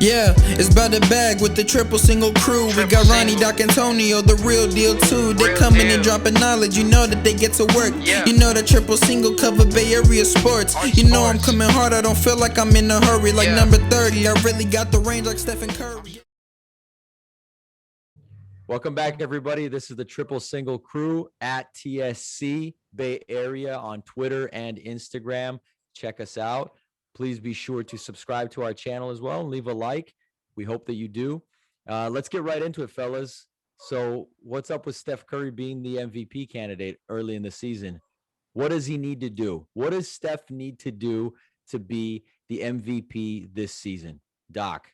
Yeah, it's about the bag with the triple single crew. We got Ronnie, Doc, Antonio, the real deal too. They coming and dropping knowledge, you know that they get to work. You know the triple single cover Bay Area sports. You know I'm coming hard, I don't feel like I'm in a hurry. Like number 30, I really got the range like Stephen Curry. Welcome back, everybody. This is the Triple Single Crew at TSC Bay Area on Twitter and Instagram. Check us out. Please be sure to subscribe to our channel as well and leave a like. We hope that you do. Let's get right into it, fellas. So, what's up with Steph Curry being the MVP candidate early in the season? What does he need to do? What does Steph need to do to be the MVP this season? Doc.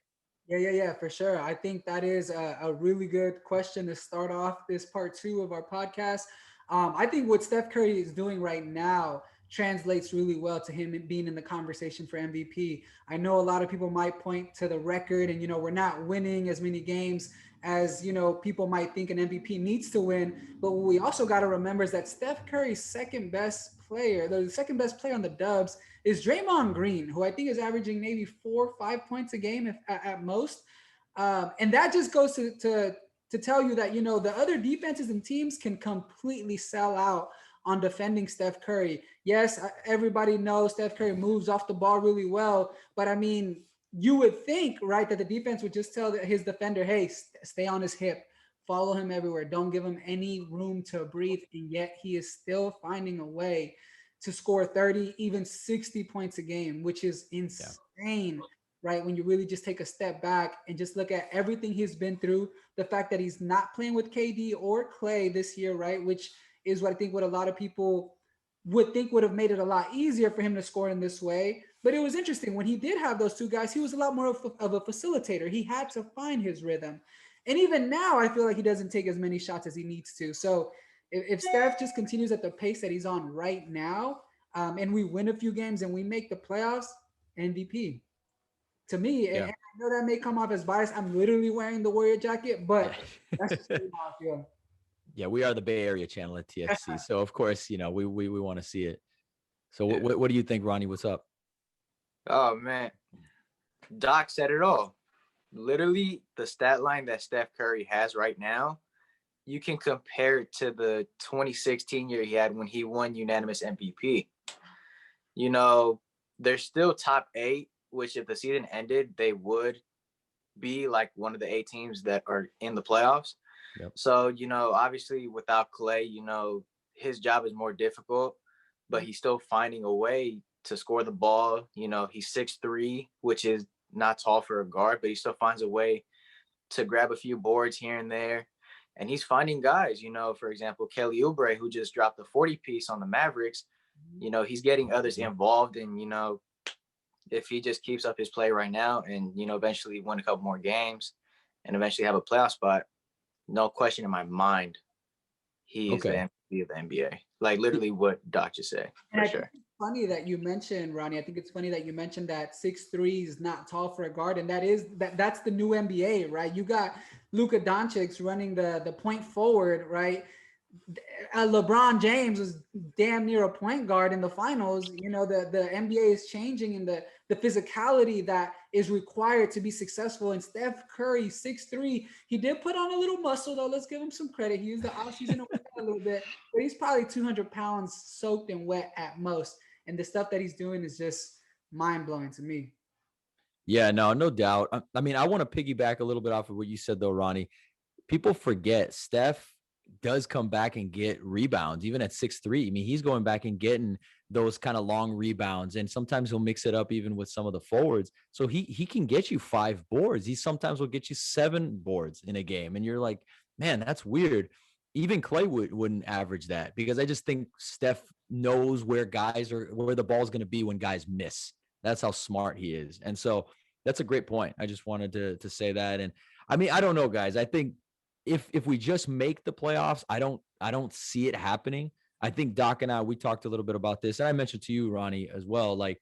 Yeah, for sure. I think that is a really good question to start off this part two of our podcast. I think what Steph Curry is doing right now translates really well to him being in the conversation for MVP. I know a lot of people might point to the record and, we're not winning as many games as, people might think an MVP needs to win. But what we also got to remember is that Steph Curry's second best player, the second best player on the Dubs, is Draymond Green, who I think is averaging maybe 4 or 5 points a game if, at most. And that just goes to tell you that, the other defenses and teams can completely sell out on defending Steph Curry. Yes, everybody knows Steph Curry moves off the ball really well, but I mean, you would think, right, that the defense would just tell his defender, hey, stay on his hip, follow him everywhere, don't give him any room to breathe. And yet he is still finding a way to score 30, even 60 points a game, which is insane, right? When you really just take a step back and just look at everything he's been through, the fact that he's not playing with KD or Clay this year, right? Which is what I think what a lot of people would think would have made it a lot easier for him to score in this way. But it was interesting when he did have those two guys, he was a lot more of a facilitator. He had to find his rhythm. And even now, I feel like he doesn't take as many shots as he needs to. So if Steph just continues at the pace that he's on right now, and we win a few games and we make the playoffs, MVP. To me, and I know that may come off as biased. I'm literally wearing the Warrior jacket, but that's just really how I feel. Yeah, we are the Bay Area channel at TFC. So of course, we want to see it. So what do you think, Ronnie? What's up? Oh man, Doc said it all. Literally, the stat line that Steph Curry has right now, you can compare it to the 2016 year he had when he won unanimous MVP. They're still top 8, which if the season ended, they would be like one of the 8 teams that are in the playoffs. Yep. So, obviously without Clay, his job is more difficult, but he's still finding a way to score the ball. He's 6'3", which is not tall for a guard, but he still finds a way to grab a few boards here and there. And he's finding guys, for example, Kelly Oubre, who just dropped a 40-piece on the Mavericks. He's getting others involved. And, if he just keeps up his play right now and, eventually win a couple more games and eventually have a playoff spot, no question in my mind, he is the MVP of the NBA. Like literally what Doc just said, for sure. It's funny that you mentioned, Ronnie. I think it's funny that you mentioned that 6'3" is not tall for a guard, and that's the new NBA, right? You got Luka Doncic running the point forward, right? LeBron James was damn near a point guard in the finals. The NBA is changing, and the physicality that is required to be successful. And Steph Curry, 6'3", he did put on a little muscle though. Let's give him some credit. He used the offseason to work out a little bit, but he's probably 200 pounds soaked and wet at most. And the stuff that he's doing is just mind blowing to me. Yeah, no doubt. I mean, I want to piggyback a little bit off of what you said though, Ronnie. People forget Steph does come back and get rebounds, even at 6'3". I mean, he's going back and getting those kind of long rebounds, and sometimes he'll mix it up even with some of the forwards. So he can get you 5 boards. He sometimes will get you 7 boards in a game, and you're like, man, that's weird. Even Clay wouldn't average that, because I just think Steph knows where the ball's going to be when guys miss. That's how smart he is. And so that's a great point. I just wanted to say that. And I mean, I don't know, guys. I think if we just make the playoffs, I don't see it happening. I think Doc and we talked a little bit about this, and I mentioned to you, Ronnie, as well. Like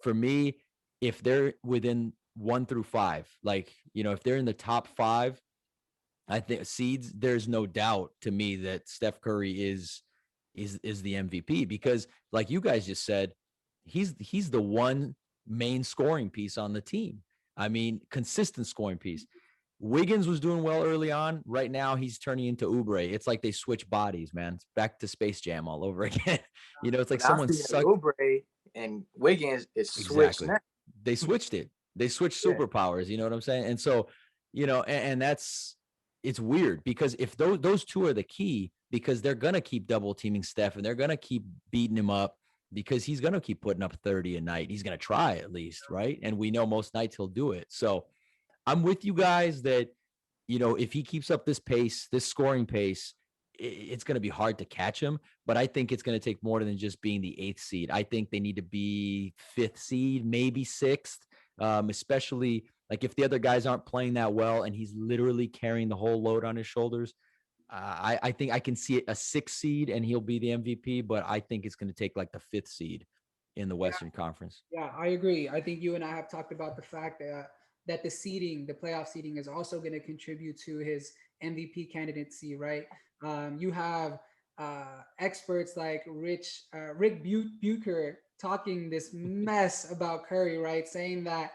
for me, if they're within 1 through 5, like, if they're in the top 5, I think seeds, there's no doubt to me that Steph Curry is the MVP, because like you guys just said, he's the one main scoring piece on the team. I mean, consistent scoring piece. Wiggins was doing well early on. Right now, he's turning into Oubre. It's like they switch bodies, man. It's back to Space Jam all over again. You know, it's like Now someone sucked. Oubre and Wiggins is switched. Exactly. They switched it. They switched superpowers. You know what I'm saying? And so, you know, and that's, it's weird because if those two are the key, because they're gonna keep double teaming Steph and they're gonna keep beating him up because he's gonna keep putting up 30 a night. He's gonna try at least, right? And we know most nights he'll do it. So I'm with you guys that, you know, if he keeps up this pace, this scoring pace, it's going to be hard to catch him. But I think it's going to take more than just being the 8th seed. I think they need to be 5th seed, maybe 6th, especially like if the other guys aren't playing that well and he's literally carrying the whole load on his shoulders. I think I can see it a 6th seed and he'll be the MVP, but I think it's going to take like the 5th seed in the Western Conference. Yeah, I agree. I think you and I have talked about the fact that the seeding, the playoff seeding, is also going to contribute to his MVP candidacy, right? You have experts like Rick Bucher talking this mess about Curry, right? Saying that,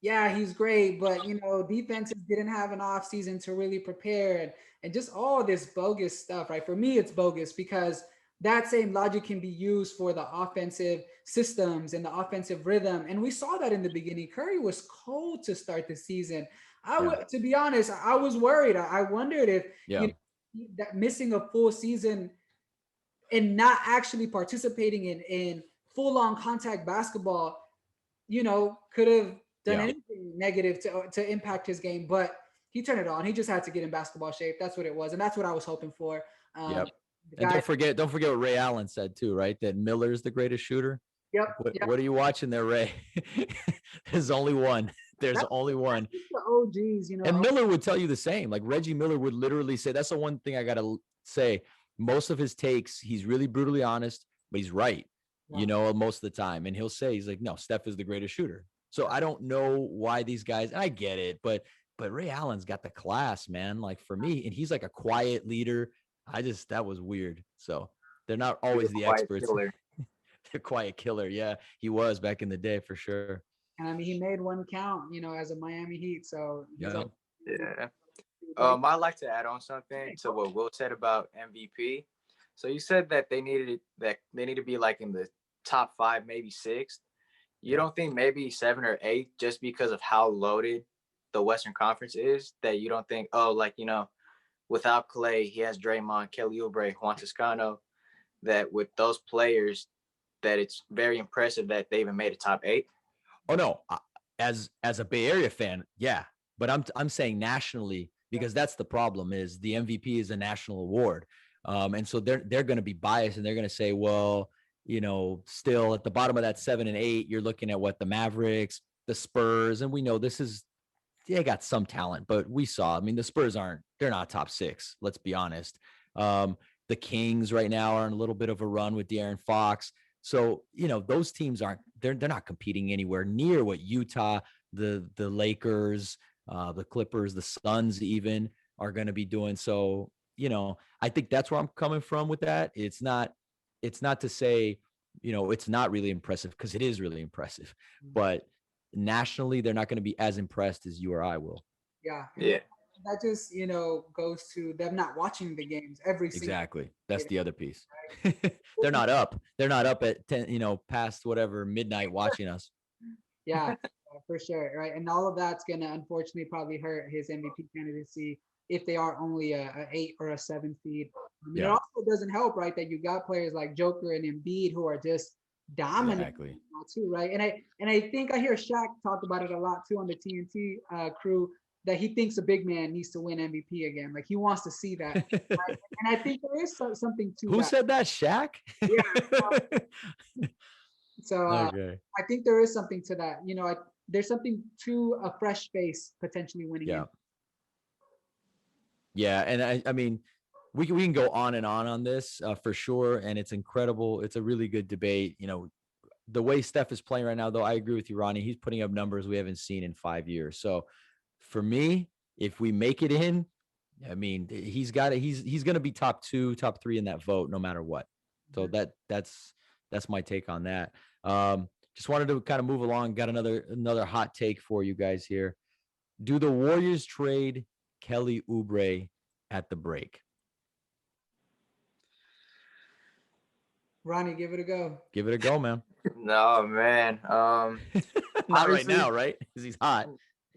yeah, he's great, but you know, defenses didn't have an off season to really prepare, and just all this bogus stuff, right? For me, it's bogus because that same logic can be used for the offensive systems and the offensive rhythm. And we saw that in the beginning. Curry was cold to start the season. To be honest, I was worried. I wondered if you know, that missing a full season and not actually participating in full-on contact basketball, you know, could have done anything negative to impact his game. But he turned it on. He just had to get in basketball shape. That's what it was. And that's what I was hoping for. And don't forget what Ray Allen said too, right? That Miller's the greatest shooter. Yep. What are you watching there, Ray? There's only one. That's only one. The OGs, you know. And Miller would tell you the same. Like Reggie Miller would literally say, that's the one thing I got to say. Most of his takes, he's really brutally honest, but he's right, you know, most of the time. And he'll say, he's like, no, Steph is the greatest shooter. So I don't know why these guys, I get it, but Ray Allen's got the class, man. Like for me, and he's like a quiet leader. That was weird. So they're not always the experts. The quiet killer. Yeah, he was back in the day for sure. And I mean, he made one count, you know, as a Miami Heat. So yeah. I'd like to add on something to what Will said about MVP. So you said that they need to be like in the top 5, maybe 6th. You don't think maybe 7 or 8 just because of how loaded the Western Conference is, that you don't think, oh, like, you know, without Clay, he has Draymond, Kelly Oubre, Juan Toscano, that with those players, that it's very impressive that they even made a top 8? Oh no, as a Bay Area fan, yeah, but I'm saying nationally, because that's the problem, is the MVP is a national award, and so they're going to be biased and they're going to say, well, you know, still at the bottom of that 7 and 8, you're looking at what the Mavericks, the Spurs, and we know they got some talent, but we saw, I mean, the Spurs they're not top 6. Let's be honest. The Kings right now are in a little bit of a run with De'Aaron Fox. So, you know, those teams they're not competing anywhere near what Utah, the Lakers, the Clippers, the Suns even are going to be doing. So, you know, I think that's where I'm coming from with that. It's not to say, you know, it's not really impressive, because it is really impressive, but nationally, they're not going to be as impressed as you or I will. Yeah. That just, you know, goes to them not watching the games every single Exactly. That's the other piece. They're not up at 10, you know, past whatever midnight watching us. Yeah, for sure. Right. And all of that's going to unfortunately probably hurt his MVP candidacy if they are only a 8 or a 7 seed. It also doesn't help, right, that you got players like Joker and Embiid who are just dominant too, right? And I think I hear Shaq talk about it a lot too on the TNT crew, that he thinks a big man needs to win MVP again. Like he wants to see that. Right? And I think there is something to Who said that? Shaq? Yeah. So I think there is something to that. You know, there's something to a fresh face potentially winning. Yeah, and I mean, we can go on and on this for sure, and it's incredible. It's a really good debate. You know, the way Steph is playing right now, though, I agree with you, Ronnie. He's putting up numbers we haven't seen in 5 years. So for me, if we make it in, I mean, he's going to be top 2, top 3 in that vote, no matter what. So that's my take on that. just wanted to kind of move along. Got another hot take for you guys here. Do the Warriors trade Kelly Oubre at the break? Ronnie, give it a go. Give it a go, man. No, man. Not right now, right? Because he's hot.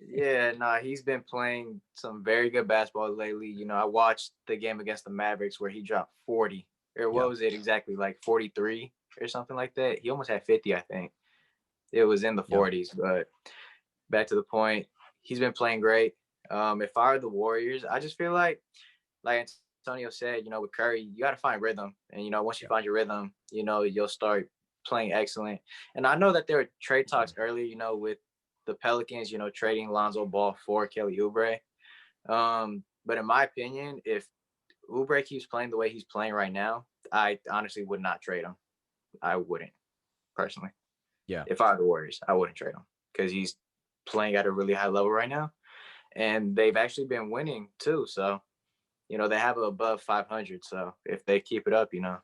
Yeah, no, he's been playing some very good basketball lately. You know, I watched the game against the Mavericks where he dropped 40, or what was it exactly, like 43 or something like that. He almost had 50, I think. It was in the 40s, but back to the point, he's been playing great. If I were the Warriors, I just feel like Antonio said, you know, with Curry, you got to find rhythm. And, you know, once you find your rhythm, you know, you'll start playing excellent. And I know that there were trade talks earlier, you know, with the Pelicans, you know, trading Lonzo Ball for Kelly Oubre. But in my opinion, if Oubre keeps playing the way he's playing right now, I honestly would not trade him. I wouldn't, personally. Yeah. If I were the Warriors, I wouldn't trade him because he's playing at a really high level right now. And they've actually been winning too. So, you know, they have above 500. So if they keep it up, you know,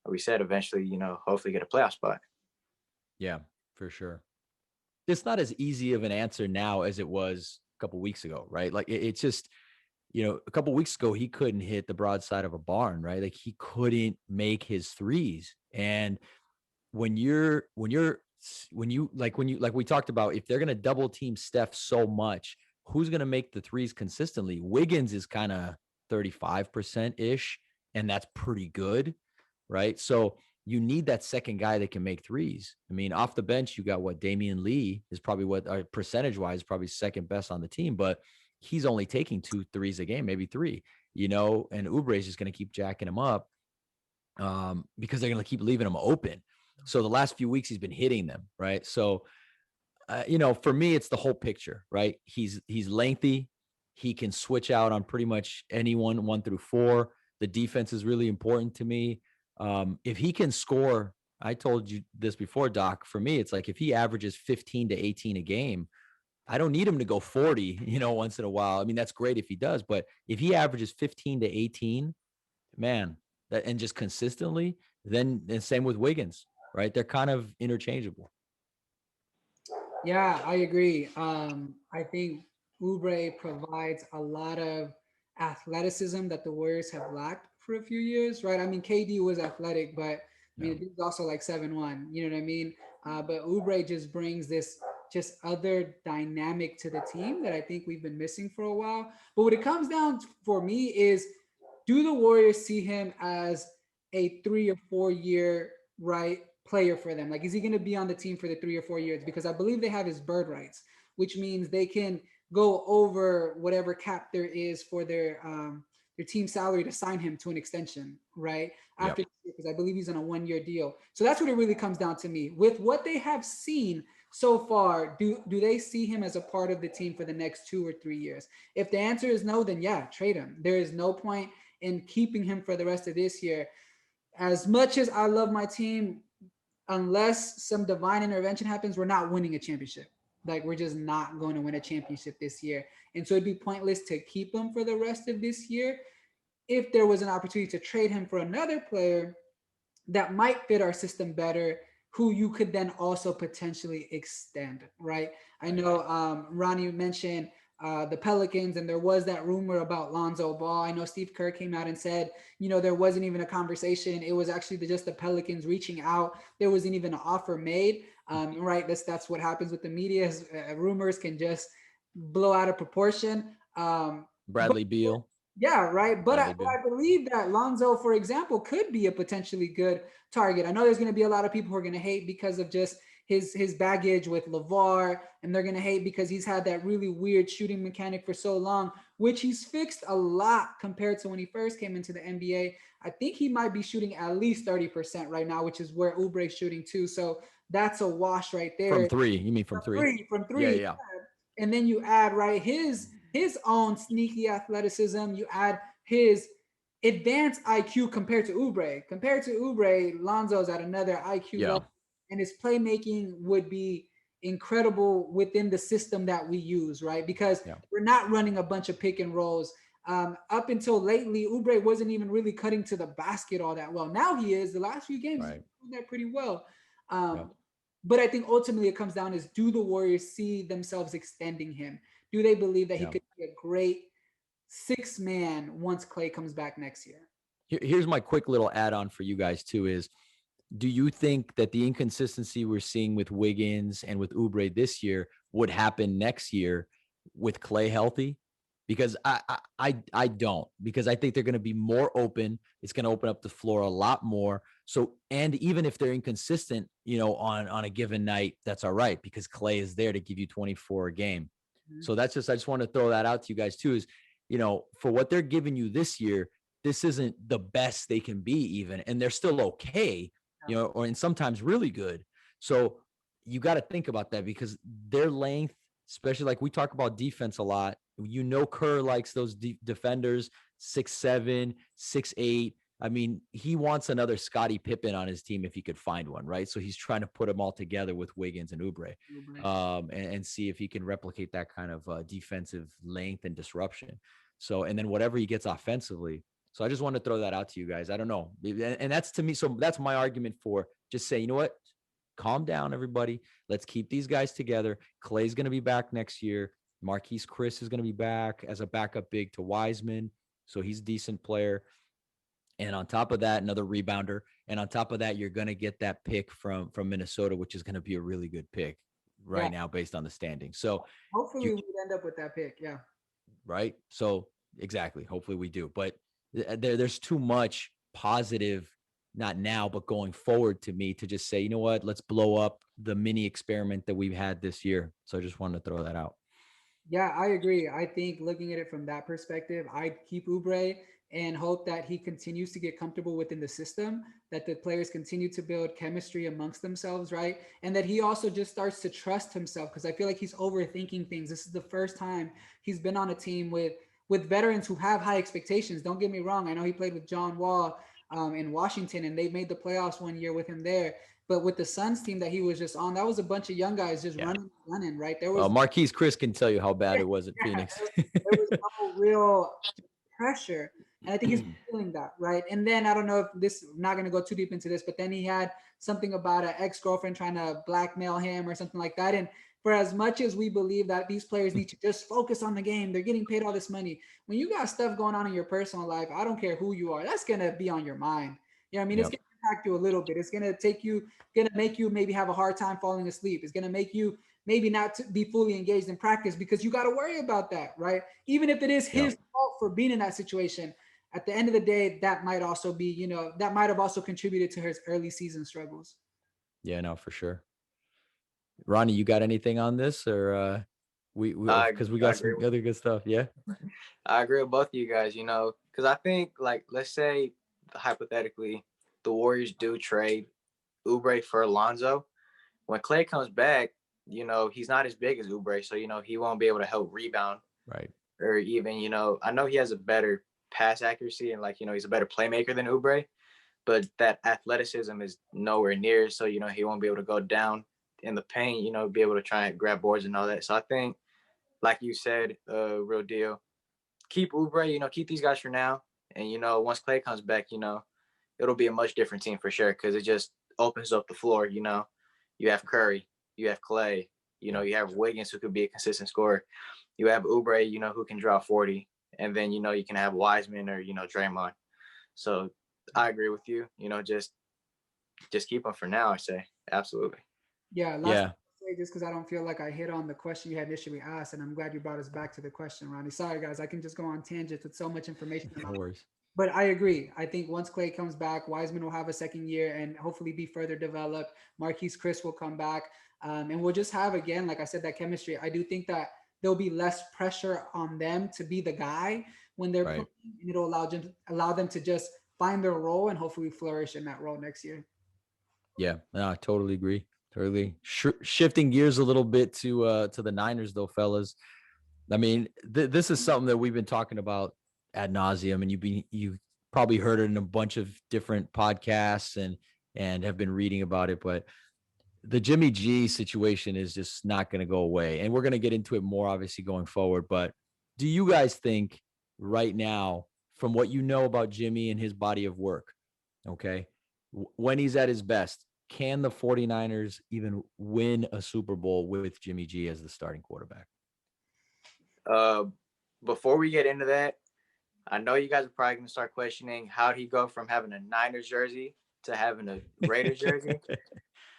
like we said, eventually, you know, hopefully get a playoff spot. Yeah, for sure. It's not as easy of an answer now as it was a couple weeks ago, right? Like it's just, you know, a couple weeks ago, he couldn't hit the broadside of a barn, right? Like he couldn't make his threes. And when we talked about, if they're going to double team Steph so much, who's going to make the threes consistently? Wiggins is kind of 35% ish, and that's pretty good, right? So you need that second guy that can make threes. I mean, off the bench, you got Damian Lee is probably percentage wise, probably second best on the team, but he's only taking 2 threes a game, maybe 3, you know, and Oubre is just going to keep jacking him up because they're going to keep leaving him open. So the last few weeks he's been hitting them, right? So, you know, for me, it's the whole picture, right? He's lengthy. He can switch out on pretty much anyone 1 through 4. The defense is really important to me. If he can score, I told you this before, Doc, for me, it's like if he averages 15 to 18 a game, I don't need him to go 40, you know, once in a while. I mean, that's great if he does, but if he averages 15 to 18, man, and just consistently, then same with Wiggins, right? They're kind of interchangeable. Yeah, I agree. I think Oubre provides a lot of athleticism that the Warriors have lacked for a few years, right? I mean, KD was athletic, but I mean, he's also like 7'1", you know what I mean? But Oubre just brings this just other dynamic to the team that I think we've been missing for a while. But what it comes down to for me is, do the Warriors see him as a 3 or 4 year, right, player for them? Like, is he going to be on the team for the 3 or 4 years? Because I believe they have his bird rights, which means they can go over whatever cap there is for their team salary to sign him to an extension, right? After, because I believe he's on a 1-year deal. So that's what it really comes down to me. With what they have seen so far, do they see him as a part of the team for the next 2 or 3 years? If the answer is no, then yeah, trade him. There is no point in keeping him for the rest of this year. As much as I love my team, unless some divine intervention happens, we're not winning a championship. Like, we're just not going to win a championship this year. And so it'd be pointless to keep him for the rest of this year. If there was an opportunity to trade him for another player that might fit our system better, who you could then also potentially extend, right? I know Ronnie mentioned the Pelicans, and there was that rumor about Lonzo Ball. I know Steve Kerr came out and said, you know, there wasn't even a conversation. It was actually just the Pelicans reaching out. There wasn't even an offer made, right? That's what happens with the media. Rumors can just blow out of proportion. Bradley Beal. Yeah, right. But I believe that Lonzo, for example, could be a potentially good target. I know there's going to be a lot of people who are going to hate because of just his baggage with LeVar, and they're going to hate because he's had that really weird shooting mechanic for so long, which he's fixed a lot compared to when he first came into the NBA. I think he might be shooting at least 30% right now, which is where Oubre's shooting too. So that's a wash right there. From 3, you mean from 3? From three. Yeah. And then you add, right, his own sneaky athleticism. You add his advanced IQ compared to Oubre. Compared to Oubre, Lonzo's at another IQ level, and his playmaking would be incredible within the system that we use, right? Because we're not running a bunch of pick and rolls. Up until lately, Oubre wasn't even really cutting to the basket all that well. Now he is. The last few games, he's doing that pretty well. But I think ultimately it comes down is, do the Warriors see themselves extending him? Do they believe that he Yeah. could be a great six man once Clay comes back next year? Here's my quick little add-on for you guys too is, do you think that the inconsistency we're seeing with Wiggins and with Oubre this year would happen next year with Clay healthy? Because I don't, because I think they're going to be more open. It's going to open up the floor a lot more. So, and even if they're inconsistent, on a given night, that's all right, because Clay is there to give you 24 a game. Mhm. So I just want to throw that out to you guys too, is, for what they're giving you this year, this isn't the best they can be even, and they're still okay, and sometimes really good. So you got to think about that, because their length, especially like we talk about defense a lot, Kerr likes those defenders, 6'7", 6'8". I mean, he wants another Scottie Pippen on his team if he could find one, right? So he's trying to put them all together with Wiggins and Oubre, and see if he can replicate that kind of defensive length and disruption. So, and then whatever he gets offensively. So I just want to throw that out to you guys. I don't know. And that's, to me, so that's my argument for just say, you know what? Calm down, everybody. Let's keep these guys together. Clay's going to be back next year. Marquise Chris is going to be back as a backup big to Wiseman. So he's a decent player. And on top of that, another rebounder. And on top of that, you're going to get that pick from Minnesota, which is going to be a really good pick right now based on the standing. So hopefully we end up with that pick. Yeah. Right. So exactly. Hopefully we do. But there's too much positive, not now, but going forward, to me, to just say, you know what, let's blow up the mini experiment that we've had this year. So I just wanted to throw that out. Yeah, I agree. I think looking at it from that perspective, I'd keep Oubre and hope that he continues to get comfortable within the system, that the players continue to build chemistry amongst themselves, right? And that he also just starts to trust himself, because I feel like he's overthinking things. This is the first time he's been on a team with veterans who have high expectations. Don't get me wrong. I know he played with John Wall in Washington, and they made the playoffs one year with him there. But with the Suns team that he was just on, that was a bunch of young guys just running, right? There was Marquise Chris can tell you how bad it was at Phoenix. there was no real pressure. And I think he's feeling that, right? And then I don't know if this, I'm not going to go too deep into this, but then he had something about an ex-girlfriend trying to blackmail him or something like that. And for as much as we believe that these players need to just focus on the game, they're getting paid all this money. When you got stuff going on in your personal life, I don't care who you are, that's going to be on your mind. You know what I mean? It's going to impact you a little bit. It's going to make you maybe have a hard time falling asleep. It's going to make you maybe not to be fully engaged in practice, because you got to worry about that, right? Even if it is his fault for being in that situation, at the end of the day, that might also be, that might have also contributed to his early season struggles. Yeah, no, for sure. Ronnie, you got anything on this, or because we got some other good stuff? Yeah, I agree with both of you guys. Because I think, like, let's say hypothetically, the Warriors do trade Oubre for Alonzo. When Clay comes back, he's not as big as Oubre, so he won't be able to help rebound, right? Or even, I know he has a better pass accuracy and, like, he's a better playmaker than Oubre, but that athleticism is nowhere near. So he won't be able to go down in the paint, be able to try and grab boards and all that. So I think, like you said, real deal, keep Oubre, keep these guys for now. And, once Clay comes back, it'll be a much different team for sure, because it just opens up the floor. You have Curry, you have Clay, you have Wiggins, who could be a consistent scorer. You have Oubre, who can draw 40. And then, you can have Wiseman or, Draymond. So I agree with you, just keep them for now, I say. Absolutely. Yeah. Just because I don't feel like I hit on the question you had initially asked, and I'm glad you brought us back to the question, Ronnie. Sorry, guys, I can just go on tangents with so much information. No worries. But I agree. I think once Clay comes back, Wiseman will have a second year and hopefully be further developed. Marquise Chris will come back, and we'll just have, again, like I said, that chemistry. I do think that there'll be less pressure on them to be the guy when they're playing, and it'll allow them to just find their role and hopefully flourish in that role next year. Yeah, no, I totally agree. Totally. Shifting gears a little bit to the Niners, though, fellas. I mean, this is something that we've been talking about ad nauseum, and you probably heard it in a bunch of different podcasts and have been reading about it. But the Jimmy G situation is just not going to go away, and we're going to get into it more, obviously, going forward. But do you guys think right now, from what you know about Jimmy and his body of work, okay, when he's at his best, can the 49ers even win a Super Bowl with Jimmy G as the starting quarterback? Before we get into that, I know you guys are probably going to start questioning how'd he go from having a Niners jersey to having a Raiders jersey.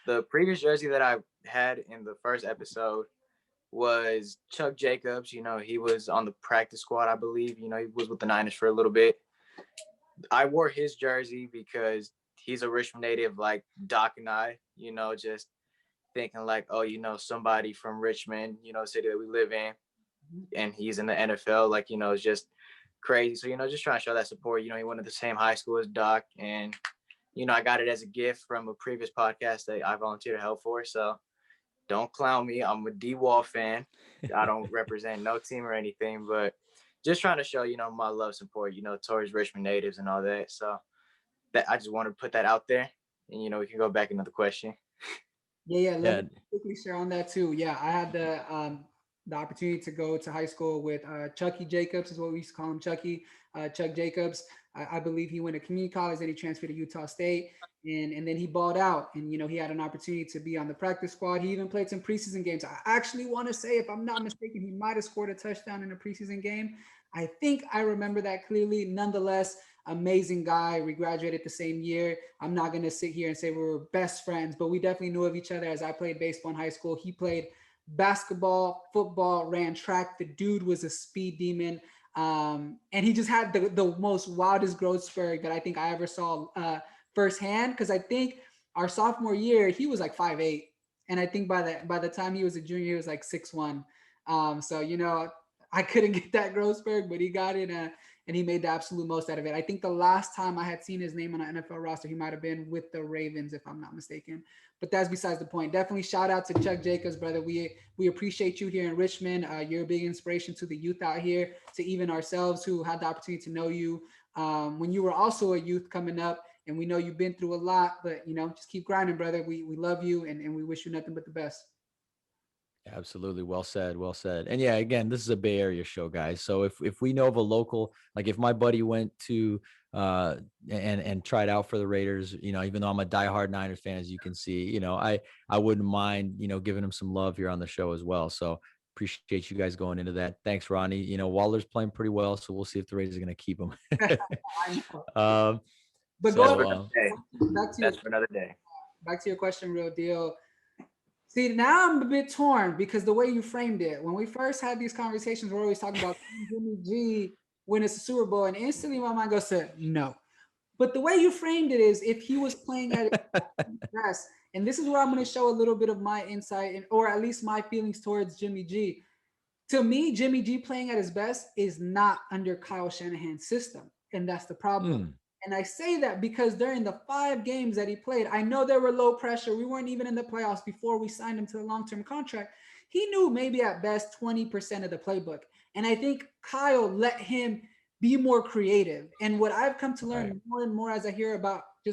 The previous jersey that I had in the first episode was Chuck Jacobs. You know, he was on the practice squad, I believe. You know, he was with the Niners for a little bit. I wore his jersey because he's a Richmond native like Doc and I, you know, just thinking like, oh, you know, somebody from Richmond, you know, city that we live in, and he's in the NFL. Like, you know, it's just crazy. So, you know, just trying to show that support. You know, he went to the same high school as Doc, and, you know, I got it as a gift from a previous podcast that I volunteered to help for. So don't clown me. I'm a D-Wall fan. I don't represent no team or anything, but just trying to show, you know, my love support, you know, towards Richmond natives and all that. So that I just want to put that out there, and, you know, we can go back into the question. Yeah. Let me quickly share on that too. Yeah, I had the opportunity to go to high school with Chucky Jacobs, is what we used to call him, Chucky. Chuck Jacobs. I believe he went to community college, then he transferred to Utah State, and then he balled out. And, you know, he had an opportunity to be on the practice squad. He even played some preseason games. I actually want to say, if I'm not mistaken, he might have scored a touchdown in a preseason game. I think I remember that clearly. Nonetheless, amazing guy. We graduated the same year. I'm not going to sit here and say we were best friends, but we definitely knew of each other as I played baseball in high school. He played basketball, football, ran track. The dude was a speed demon. And he just had the most wildest growth spurt that I think I ever saw firsthand. Because I think our sophomore year, he was like 5'8", and I think by the time he was a junior, he was like 6'1". So, you know, I couldn't get that growth spurt, but he got it, and he made the absolute most out of it. I think the last time I had seen his name on an NFL roster, he might have been with the Ravens, if I'm not mistaken. But that's besides the point. Definitely shout out to Chuck Jacobs, brother. We appreciate you here in Richmond. You're a big inspiration to the youth out here, to even ourselves who had the opportunity to know you when you were also a youth coming up. And we know you've been through a lot, but, you know, just keep grinding, brother. We love you, and we wish you nothing but the best. Absolutely. Well said. Well said. And yeah, again, this is a Bay Area show, guys. So if we know of a local, like if my buddy went to and tried out for the Raiders, you know, even though I'm a diehard Niners fan, as you can see, you know, I wouldn't mind, you know, giving him some love here on the show as well. So appreciate you guys going into that. Thanks, Ronnie. You know, Waller's playing pretty well, so we'll see if the Raiders are going to keep him. But so, that's for another day. Back to your question, Real Deal. See, now I'm a bit torn because the way you framed it, when we first had these conversations, we're always talking about Jimmy G when it's a Super Bowl, and instantly my mind goes to no. But the way you framed it is, if he was playing at his best, and this is where I'm going to show a little bit of my insight, or at least my feelings towards Jimmy G. To me, Jimmy G playing at his best is not under Kyle Shanahan's system, and that's the problem. And I say that because during the 5 games that he played, I know there were low pressure. We weren't even in the playoffs before we signed him to the long-term contract. He knew maybe at best 20% of the playbook. And I think Kyle let him be more creative. And what I've come to learn more and more as I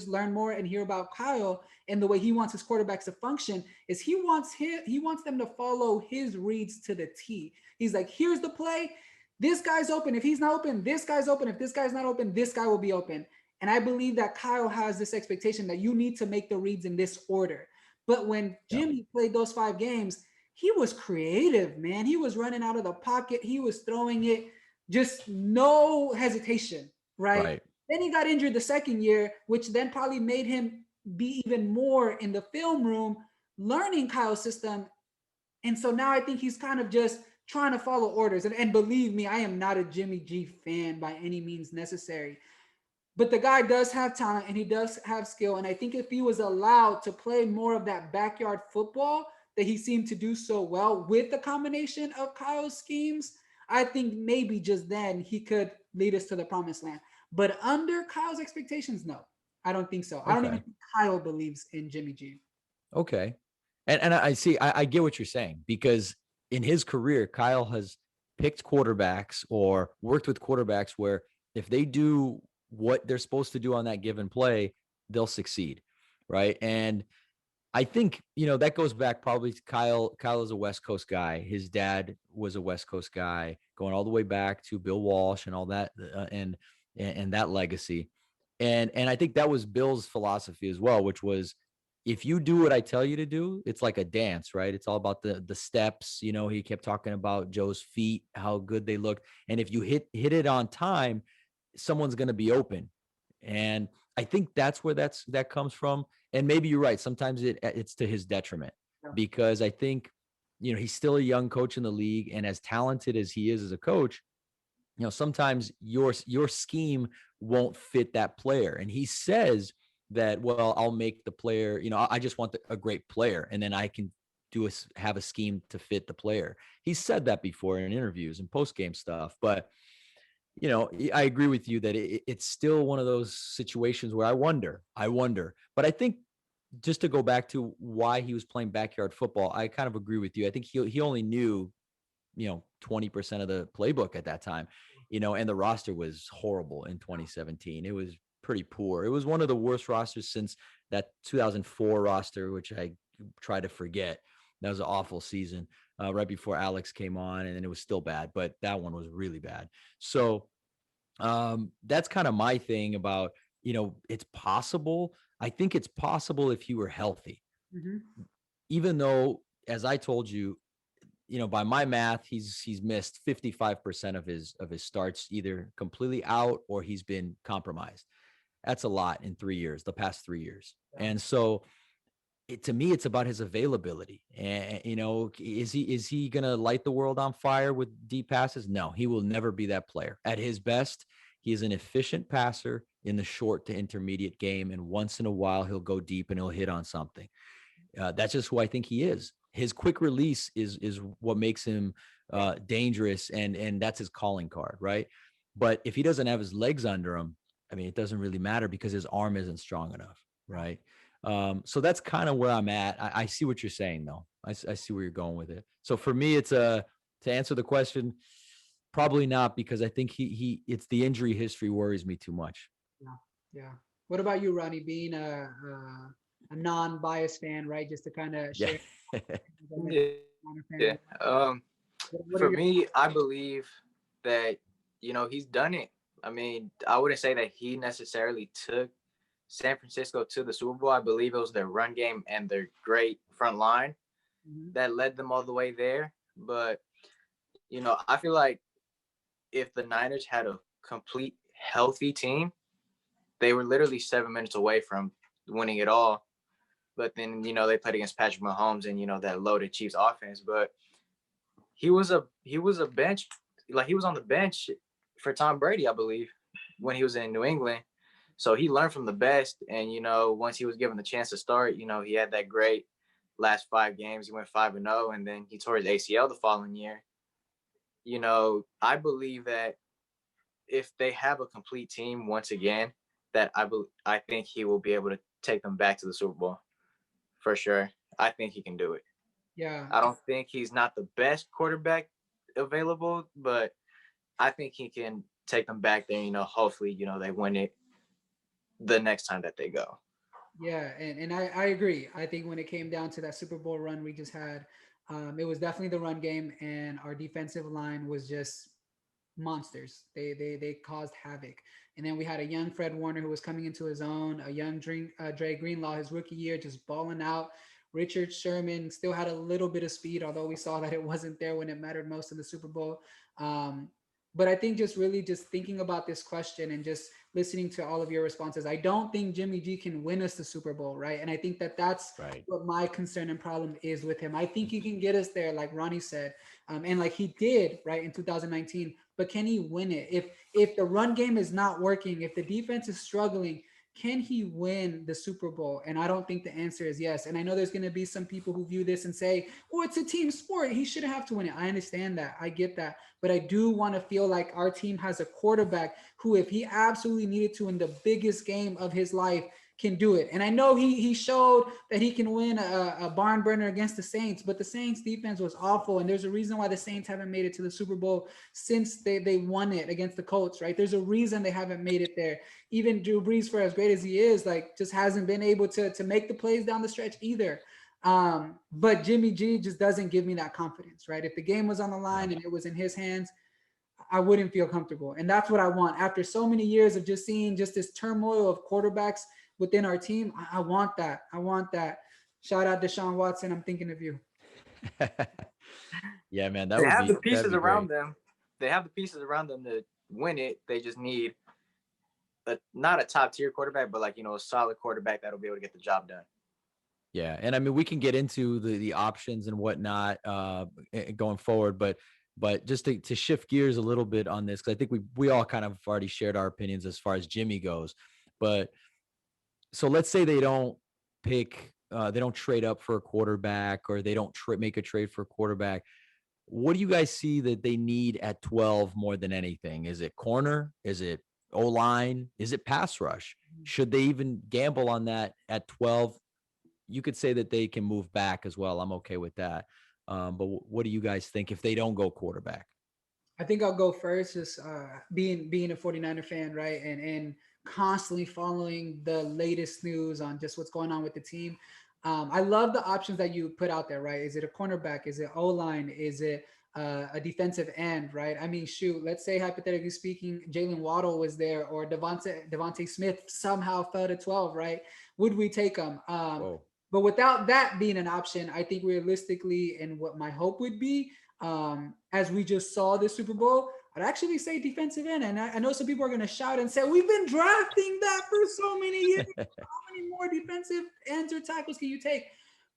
learn more and hear about Kyle and the way he wants his quarterbacks to function is he wants them to follow his reads to the T. He's like, here's the play. This guy's open. If he's not open, this guy's open. If this guy's not open, this guy will be open. And I believe that Kyle has this expectation that you need to make the reads in this order. But when Jimmy played those 5 games, he was creative, man. He was running out of the pocket. He was throwing it, just no hesitation, right? Then he got injured the second year, which then probably made him be even more in the film room, learning Kyle's system. And so now I think he's kind of just trying to follow orders. And believe me, I am not a Jimmy G fan by any means necessary. But the guy does have talent and he does have skill. And I think if he was allowed to play more of that backyard football that he seemed to do so well with the combination of Kyle's schemes, I think maybe just then he could lead us to the promised land. But under Kyle's expectations, no, I don't think so. I don't even think Kyle believes in Jimmy G. Okay. And I see, I get what you're saying, because in his career, Kyle has picked quarterbacks or worked with quarterbacks where if they do what they're supposed to do on that given play, they'll succeed. Right. And I think, you know, that goes back probably to Kyle. Kyle is a West Coast guy. His dad was a West Coast guy, going all the way back to Bill Walsh and all that, and that legacy. And I think that was Bill's philosophy as well, which was if you do what I tell you to do, it's like a dance, right? It's all about the steps. You know, he kept talking about Joe's feet, how good they looked. And if you hit it on time, someone's going to be open. And I think that's where that comes from. And maybe you're right. Sometimes it's to his detriment, because I think, you know, he's still a young coach in the league, and as talented as he is as a coach, you know, sometimes your scheme won't fit that player. And he says that, well, I'll make the player, you know, I just want a great player, and then I can have a scheme to fit the player. He said that before in interviews and post-game stuff. But, you know, I agree with you that it's still one of those situations where I wonder. But I think, just to go back to why he was playing backyard football, I kind of agree with you. I think he only knew, you know, 20% of the playbook at that time, you know, and the roster was horrible in 2017. It was pretty poor. It was one of the worst rosters since that 2004 roster, which I try to forget. That was an awful season, right before Alex came on, and it was still bad, but that one was really bad. So that's kind of my thing about, you know, it's possible. I think it's possible if he were healthy, even though, as I told you, you know, by my math, he's missed 55% of his starts, either completely out or he's been compromised. That's a lot in 3 years, the past 3 years. And so to me, it's about his availability. And, you know, is he going to light the world on fire with deep passes? No, he will never be that player. At his best, he is an efficient passer in the short to intermediate game. And once in a while, he'll go deep and he'll hit on something. That's just who I think he is. His quick release is what makes him dangerous, and that's his calling card, right? But if he doesn't have his legs under him, I mean, it doesn't really matter, because his arm isn't strong enough, right? So that's kind of where I'm at. I see what you're saying, though. I see where you're going with it. So for me, it's to answer the question, probably not, because I think it's the injury history worries me too much. Yeah. What about you, Ronnie? Being a non-biased fan, right? Just to kind of share. Yeah. For me, I believe that, you know, he's done it. I mean, I wouldn't say that he necessarily took San Francisco to the Super Bowl. I believe it was their run game and their great front line that led them all the way there. But, you know, I feel like if the Niners had a complete healthy team, they were literally 7 minutes away from winning it all. But then, you know, they played against Patrick Mahomes and, you know, that loaded Chiefs offense. But he was a bench, like he was on the bench for Tom Brady, I believe, when he was in New England. So he learned from the best. And, you know, once he was given the chance to start, you know, he had that great last 5 games. He went 5-0, and then he tore his ACL the following year. You know, I believe that if they have a complete team once again, that I think he will be able to take them back to the Super Bowl. For sure. I think he can do it. Yeah. I don't think he's not the best quarterback available, but I think he can take them back there. You know, hopefully, you know, they win it the next time that they go. Yeah, and I agree. I think when it came down to that Super Bowl run we just had, it was definitely the run game, and our defensive line was just monsters. They caused havoc. And then we had a young Fred Warner who was coming into his own, a young Dre Greenlaw, his rookie year, just balling out. Richard Sherman still had a little bit of speed, although we saw that it wasn't there when it mattered most in the Super Bowl. But I think just really just thinking about this question and just listening to all of your responses, I don't think Jimmy G can win us the Super Bowl, right? And I think that's right. What my concern and problem is with him. I think he can get us there, like Ronnie said, and like he did, right, in 2019. But can he win it? If the run game is not working, if the defense is struggling, can he win the Super Bowl? And I don't think the answer is yes. And I know there's going to be some people who view this and say, oh, it's a team sport. He shouldn't have to win it. I understand that. I get that. But I do want to feel like our team has a quarterback who, if he absolutely needed to in the biggest game of his life, can do it. And I know he showed that he can win a barn burner against the Saints, but the Saints defense was awful. And there's a reason why the Saints haven't made it to the Super Bowl since they won it against the Colts, right? There's a reason they haven't made it there. Even Drew Brees, for as great as he is, like just hasn't been able to make the plays down the stretch either. But Jimmy G just doesn't give me that confidence, right? If the game was on the line and it was in his hands, I wouldn't feel comfortable. And that's what I want. After so many years of just seeing just this turmoil of quarterbacks within our team. I want that. I want that. Shout out Deshaun Watson. I'm thinking of you. Yeah, man, They have the that'd pieces be around great. them. They have the pieces around them to win it. They just need not a top tier quarterback, but like, a solid quarterback that'll be able to get the job done. Yeah, and I mean, we can get into the options and whatnot going forward, but just to shift gears a little bit on this, because I think we all kind of already shared our opinions as far as Jimmy goes. But so let's say they don't they don't trade up for a quarterback, or they don't make a trade for a quarterback. What do you guys see that they need at 12 more than anything? Is it corner? Is it O-line? Is it pass rush? Should they even gamble on that at 12? You could say that they can move back as well. I'm okay with that. But what do you guys think if they don't go quarterback? I think I'll go first, just being a 49er fan, right? And constantly following the latest news on just what's going on with the team. I love the options that you put out there, right? Is it a cornerback? Is it O-line? Is it a defensive end, right? I mean, shoot, let's say hypothetically speaking, Jalen Waddle was there, or Devontae Smith somehow fell to 12, right? Would we take them? But without that being an option, I think realistically, and what my hope would be, as we just saw this Super Bowl, I'd actually say defensive end. And I know some people are going to shout and say, we've been drafting that for so many years. How many more defensive ends or tackles can you take?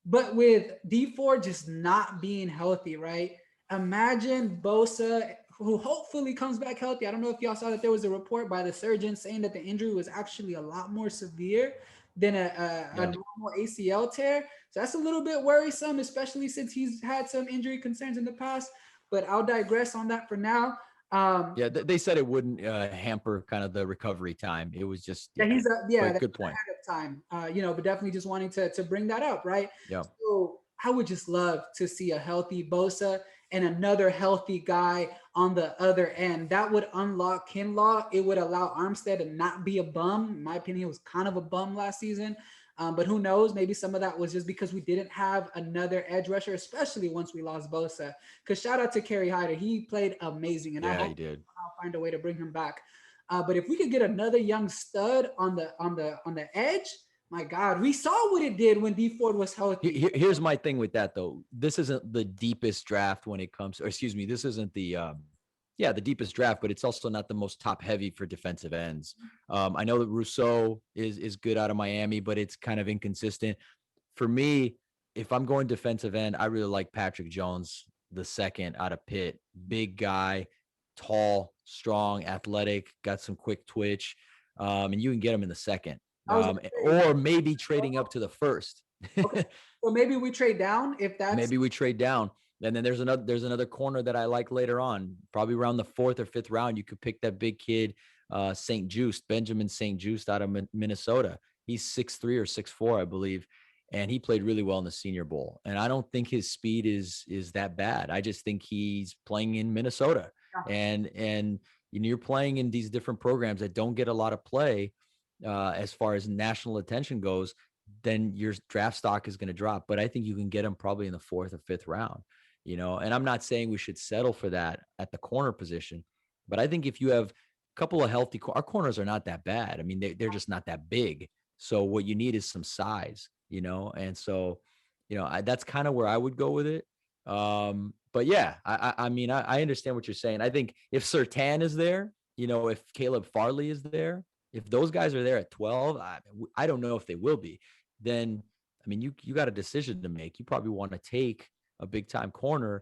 But with Dee Ford just not being healthy, right? Imagine Bosa, who hopefully comes back healthy. I don't know if y'all saw that there was a report by the surgeon saying that the injury was actually a lot more severe than a normal ACL tear. So that's a little bit worrisome, especially since he's had some injury concerns in the past. But I'll digress on that for now. Yeah, they said it wouldn't hamper kind of the recovery time. It was just good point. Ahead of time, but definitely just wanting to bring that up, right? Yeah. So I would just love to see a healthy Bosa and another healthy guy on the other end. That would unlock Kinlaw. It would allow Armstead to not be a bum. In my opinion, he was kind of a bum last season. But who knows? Maybe some of that was just because we didn't have another edge rusher, especially once we lost Bosa. Because shout out to Kerry Hyder. He played amazing. And I hope he did. I'll find a way to bring him back. But if we could get another young stud on the edge, my God, we saw what it did when Dee Ford was healthy. Here's my thing with that, though. This isn't the deepest draft when it comes, or excuse me, this isn't the deepest draft, but it's also not the most top heavy for defensive ends. I know that Rousseau is good out of Miami, but it's kind of inconsistent. For me, if I'm going defensive end, I really like Patrick Jones, the second out of Pitt. Big guy, tall, strong, athletic, got some quick twitch, and you can get him in the second. Or maybe trading up to the first. Okay. So maybe we trade down if that's. Maybe we trade down. And then there's another corner that I like later on, probably around the 4th or 5th round. You could pick that big kid, Benjamin St. Juste out of Minnesota. He's 6'3" or 6'4", I believe. And he played really well in the Senior Bowl. And I don't think his speed is that bad. I just think he's playing in Minnesota. Yeah. And you're playing in these different programs that don't get a lot of play as far as national attention goes, then your draft stock is going to drop. But I think you can get him probably in the 4th or 5th round, and I'm not saying we should settle for that at the corner position, but I think if you have a couple of healthy, our corners are not that bad. I mean, they're just not that big. So what you need is some size, and so, that's kind of where I would go with it. But yeah, I mean, I understand what you're saying. I think if Surtain is there, if Caleb Farley is there, if those guys are there at 12, I don't know if they will be. Then, I mean, you got a decision to make. You probably want to take a big time corner.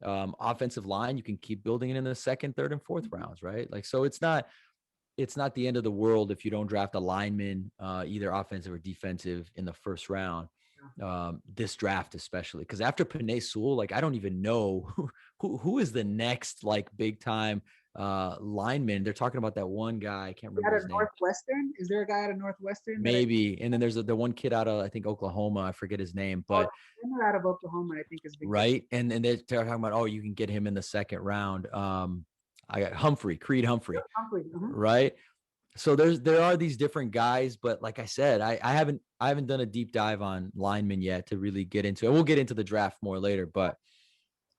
Offensive line, you can keep building it in the 2nd, 3rd, and 4th rounds, right? Like, so it's not the end of the world if you don't draft a lineman, either offensive or defensive, in the 1st round. This draft especially, because after Penei Sewell, like, I don't even know who is the next like big time lineman. They're talking about that one guy. I can't remember his name. Northwestern? Is there a guy out of Northwestern? Maybe. And then there's the one kid out of, I think, Oklahoma. I forget his name, but out of Oklahoma, I think is big. Right. And they're talking about, you can get him in the 2nd round. I got Creed Humphrey. Right. So there are these different guys, but like I said, I haven't done a deep dive on linemen yet to really get into it. We'll get into the draft more later, but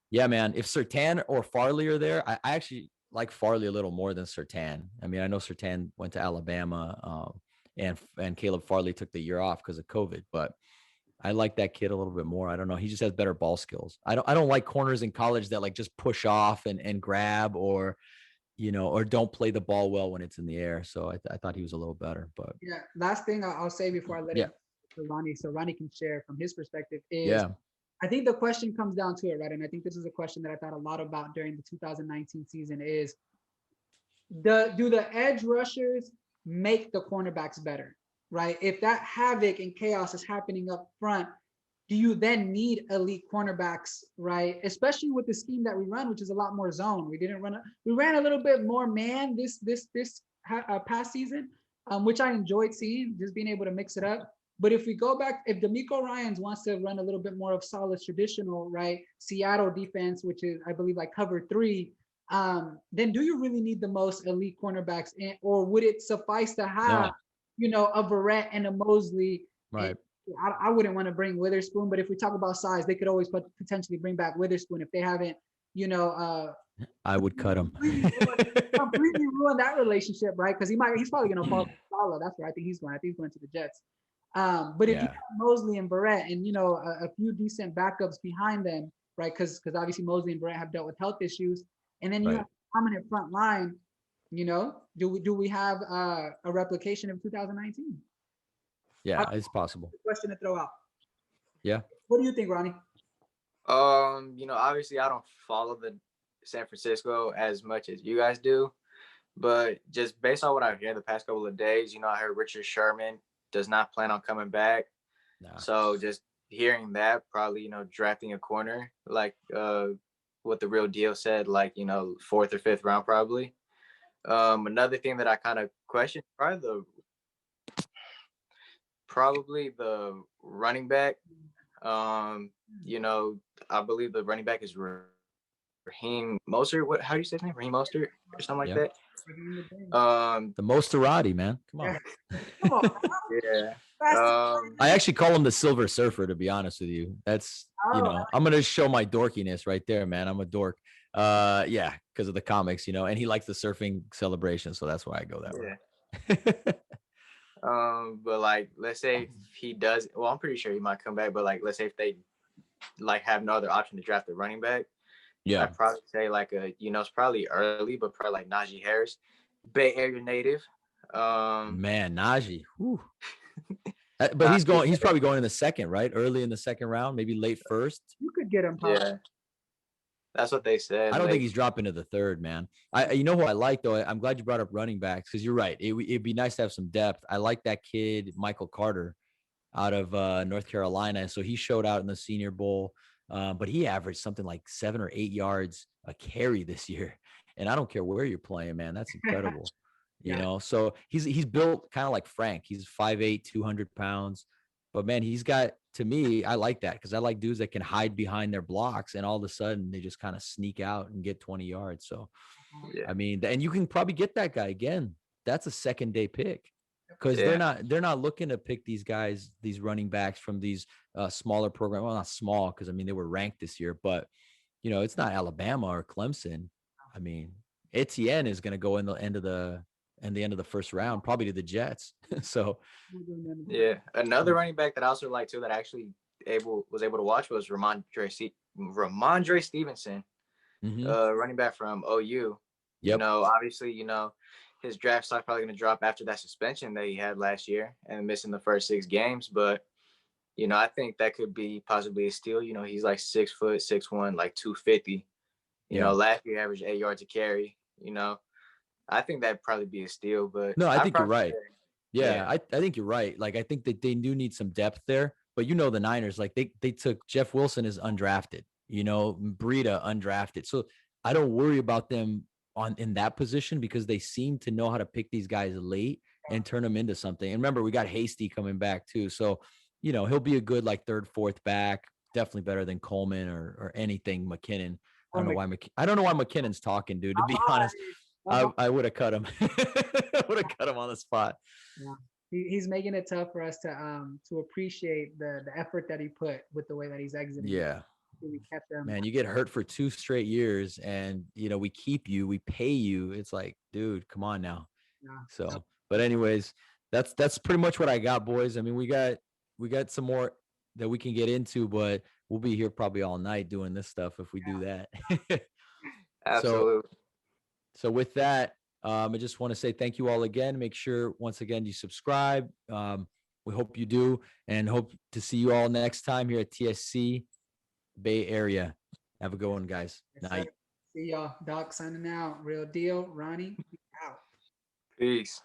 yeah, man, if Surtain or Farley are there, I actually like Farley a little more than Surtain. I mean, I know Surtain went to Alabama, and Caleb Farley took the year off because of COVID. But I like that kid a little bit more. I don't know. He just has better ball skills. I don't like corners in college that like just push off and grab or, or don't play the ball well when it's in the air. So I thought he was a little better, but Yeah. Last thing I'll say before I let it to Ronnie, so Ronnie can share from his perspective is I think the question comes down to it, right? And I think this is a question that I thought a lot about during the 2019 season is do the edge rushers make the cornerbacks better, right? If that havoc and chaos is happening up front, do you then need elite cornerbacks, right? Especially with the scheme that we run, which is a lot more zone. We ran a little bit more man this past season, which I enjoyed seeing, just being able to mix it up. But if we go back, if DeMeco Ryans wants to run a little bit more of solid traditional, right, Seattle defense, which is I believe like cover 3, then do you really need the most elite cornerbacks, or would it suffice to have, a Verrett and a Mosley? Right. I wouldn't want to bring Witherspoon, but if we talk about size, they could always potentially bring back Witherspoon if they haven't, I would cut him. completely ruin that relationship, right? Because he's probably going to fall to Salah. That's where I think he's going. I think he's going to the Jets. But if you have Mosley and Verrett and, a few decent backups behind them, right? Because obviously Mosley and Verrett have dealt with health issues. And then you have a prominent front line, do we have a replication of 2019? Yeah, it's possible. Question to throw out. Yeah. What do you think, Ronnie? Obviously I don't follow the San Francisco as much as you guys do, but just based on what I've heard the past couple of days, I heard Richard Sherman does not plan on coming back. No. So just hearing that, probably, drafting a corner, like what the Real Deal said, like, 4th or 5th round, probably. Another thing that I kind of question, probably the running back. I believe the running back is Raheem Mostert. How do you say his name? Raheem Mostert or something like that. The Mosterati, man. Come on. Come on. Yeah. I actually call him the Silver Surfer, to be honest with you. That's I'm gonna show my dorkiness right there, man. I'm a dork. Because of the comics, and he likes the surfing celebration, so that's why I go that way. But like, let's say if he does, well, I'm pretty sure he might come back, but like, let's say if they like have no other option to draft a running back, I'd probably say like it's probably early, but probably like Najee Harris, Bay Area native. Man, Najee. But he's probably going in the second, right? Early in the second round, maybe late first. You could get him. Yeah. That's what they said. I don't think he's dropping to the third, man. You know who I like, though? I'm glad you brought up running backs, because you're right. It'd be nice to have some depth. I like that kid, Michael Carter, out of North Carolina. So he showed out in the Senior Bowl, but he averaged something like 7 or 8 yards a carry this year. And I don't care where you're playing, man. That's incredible. So he's built kind of like Frank. He's 5'8", 200 pounds. But, man, he's got, to me, I like that, because I like dudes that can hide behind their blocks and all of a sudden they just kind of sneak out and get 20 yards. So, I mean, and you can probably get that guy again. That's a second-day pick, because they're not looking to pick these guys, these running backs from these smaller programs. Well, not small, because, I mean, they were ranked this year. But, it's not Alabama or Clemson. I mean, Etienne is going to go in the end of the first round, probably to the Jets. So, another running back that I also like too, that I actually was able to watch, was Ramondre Stevenson, running back from OU. Yep. Obviously, his draft stock probably going to drop after that suspension that he had last year and missing the first 6 games. But, I think that could be possibly a steal. He's like 6 foot, 6'1", like 250. Last year averaged 8 yards a carry. I think that'd probably be a steal, but no, I think you're right. I think you're right. Like, I think that they do need some depth there, but the Niners, like they took Jeff Wilson as undrafted, Breida undrafted. So I don't worry about them in that position, because they seem to know how to pick these guys late and turn them into something. And remember, we got Hasty coming back too. So, he'll be a good, like, 3rd, 4th back, definitely better than Coleman or anything McKinnon. I don't know why McKinnon's talking, dude, to be honest. I would have cut him. I would have cut him on the spot. Yeah. He's making it tough for us to appreciate the effort that he put with the way that he's exiting. Yeah. We kept him. Man, you get hurt for 2 straight years, and we keep you, we pay you. It's like, dude, come on now. Yeah. So, but anyways, that's pretty much what I got, boys. I mean, we got some more that we can get into, but we'll be here probably all night doing this stuff if we do that. so Absolutely. so with that, I just want to say thank you all again. Make sure once again you subscribe. We hope you do, and hope to see you all next time here at TSC Bay Area. Have a good one, guys. Yes, Night. sir. See y'all. Doc signing out. Real deal. Ronnie out. Peace.